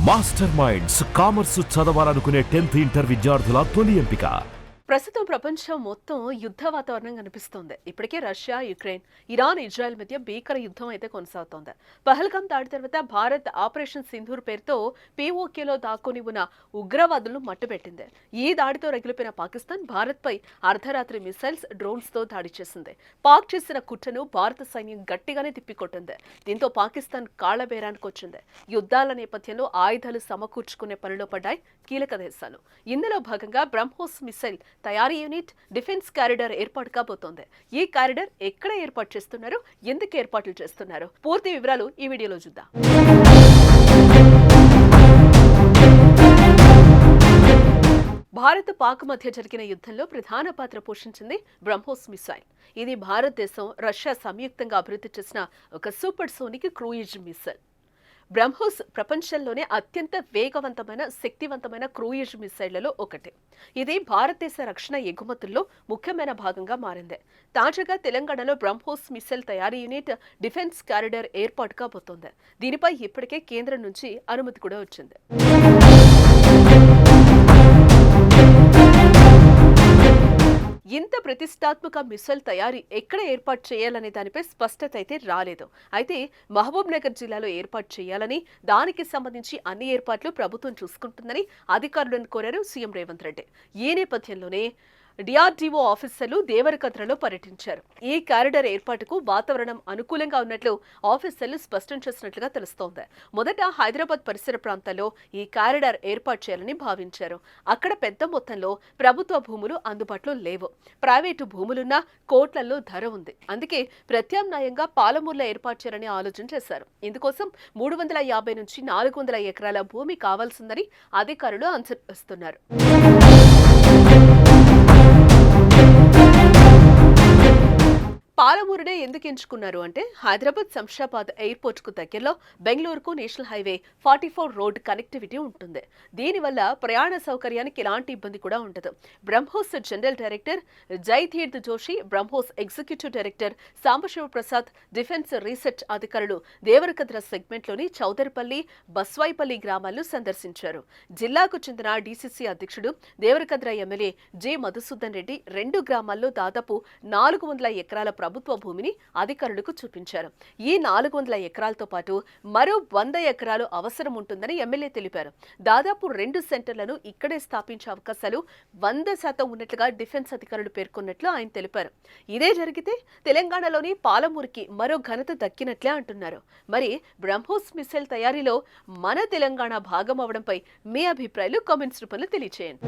Master minds commerce చదవాలనుకునే 10th inter విద్యార్థుల తొలి ఎంపిక. ప్రస్తుతం ప్రపంచం మొత్తం యుద్ధ వాతావరణం కనిపిస్తోంది. ఇప్పటికే రష్యా, యుక్రెయిన్, ఇరాన్, ఇజ్రాయెల్ మధ్య భీకర యుద్ధం అయితే కొనసాగుతోంది. పహల్గాం దాడి తర్వాత భారత్ ఆపరేషన్ సింధూర్ పేరుతో పీఓకేలో దాక్కుని ఉన్న ఉగ్రవాదులను మట్టుపెట్టింది. ఈ దాడితో రగిలిపోయిన పాకిస్తాన్ భారత్పై అర్ధరాత్రి మిసైల్స్, డ్రోన్స్ తో దాడి చేసింది. పాక్ చేసిన కుట్రను భారత సైన్యం గట్టిగానే తిప్పికొట్టింది. దీంతో పాకిస్తాన్ కాళ్లబేరానికి వచ్చింది. యుద్ధాల నేపథ్యంలో ఆయుధాలు సమకూర్చుకునే పనిలో పడ్డాయి కీలక దేశాలు. ఇందులో భాగంగా బ్రహ్మోస్ మిసైల్ తయారీ యూనిట్, డిఫెన్స్ కారిడార్ ఏర్పాటు కాబోతోంది. ఈ కారిడార్ ఎక్కడ ఏర్పాటు చేస్తున్నారు, ఎందుకు ఏర్పాట్లు చేస్తున్నారు, పూర్తి వివరాలు ఈ వీడియోలో చూద్దాం. భారత్ పాక్ మధ్య జరిగిన యుద్ధంలో ప్రధాన పాత్ర పోషించింది బ్రహ్మోస్ మిసైల్. ఇది భారతదేశం, రష్యా సంయుక్తంగా అభివృద్ధి చేసిన ఒక super sonic cruise missile. BrahMos ప్రపంచంలోనే అత్యంత వేగవంతమైన, శక్తివంతమైన క్రూయిజ్ మిసైళ్లలో ఒకటి. ఇది భారతదేశ రక్షణ ఎగుమతుల్లో ముఖ్యమైన భాగంగా మారింది. తాజాగా తెలంగాణలో బ్రహ్మోస్ మిసైల్ తయారీ యూనిట్, డిఫెన్స్ కారిడార్ ఏర్పాటు కాబోతోంది. దీనిపై ఇప్పటికే కేంద్రం నుంచి అనుమతి కూడా వచ్చింది. ఇంత ప్రతిష్టాత్మక మిసైల్ తయారీ ఎక్కడ ఏర్పాటు చేయాలనే దానిపై స్పష్టత అయితే రాలేదు. అయితే మహబూబ్ నగర్ జిల్లాలో ఏర్పాటు చేయాలని, దానికి సంబంధించి అన్ని ఏర్పాట్లు ప్రభుత్వం చూసుకుంటుందని అధికారులను కోరారు సీఎం రేవంత్ రెడ్డి. ఈ నేపథ్యంలోనే డిఆర్డీఓ ఆఫీసర్లు దేవరకద్రలో పర్యటించారు. ఈ కారిడార్ ఏర్పాటుకు వాతావరణం అనుకూలంగా ఉన్నట్లు ఆఫీసర్లు స్పష్టం చేసినట్లుగా తెలుస్తోంది. మొదట హైదరాబాద్ పరిసర ప్రాంతాల్లో ఈ కారిడార్ ఏర్పాటు చేయాలని భావించారు. అక్కడ పెద్ద మొత్తంలో ప్రభుత్వ భూములు అందుబాటులో లేవు. ప్రైవేటు భూములున్న కోట్లలో ధర ఉంది. అందుకే ప్రత్యామ్నాయంగా పాలమూరులో ఏర్పాటు చేయాలని ఆలోచన చేశారు. ఇందుకోసం 350 నుంచి 400 ఎకరాల భూమి కావాల్సిందని అధికారులు అంచనాస్తున్నారు. పాలమూరునే ఎందుకు ఎంచుకున్నారు అంటే, హైదరాబాద్ శంషాబాద్ ఎయిర్పోర్ట్ కు దగ్గరలో బెంగళూరుకు నేషనల్ హైవే 44 రోడ్ కనెక్టివిటీ ఉంటుంది. దీనివల్ల ప్రయాణ సౌకర్యానికి ఎలాంటి ఇబ్బంది కూడా ఉండదు. BrahMos general director Jaiteerth Joshi, BrahMos executive director Sambasiva Prasad, defence research అధికారులు దేవరకద్ర సెగ్మెంట్లోని చౌదరిపల్లి, బస్వాయిపల్లి గ్రామాలను సందర్శించారు. జిల్లాకు చెందిన డీసీసీ అధ్యక్షుడు, దేవరకద్ర ఎమ్మెల్యే జె మధుసూదన్ రెడ్డి 2 గ్రామాల్లో దాదాపు 400 ఎకరాల ప్రభుత్వ భూమిని అధికారులకు చూపించారు. ఈ 400 ఎకరాలతో పాటు మరో 100 ఎకరాలు అవసరం ఉంటుందని ఎమ్మెల్యే తెలిపారు. దాదాపు 2 సెంటర్లను ఇక్కడే స్థాపించే అవకాశాలు 100% ఉన్నట్లుగా డిఫెన్స్ అధికారులు పేర్కొన్నట్లు ఆయన తెలిపారు. ఇదే జరిగితే తెలంగాణలోని పాలమూరుకి మరో ఘనత దక్కినట్లే అంటున్నారు. మరి బ్రహ్మోస్ మిసైల్ తయారీలో మన తెలంగాణ భాగం అవడంపై మీ అభిప్రాయాలు కామెంట్స్ రూపంలో తెలియచేయండి.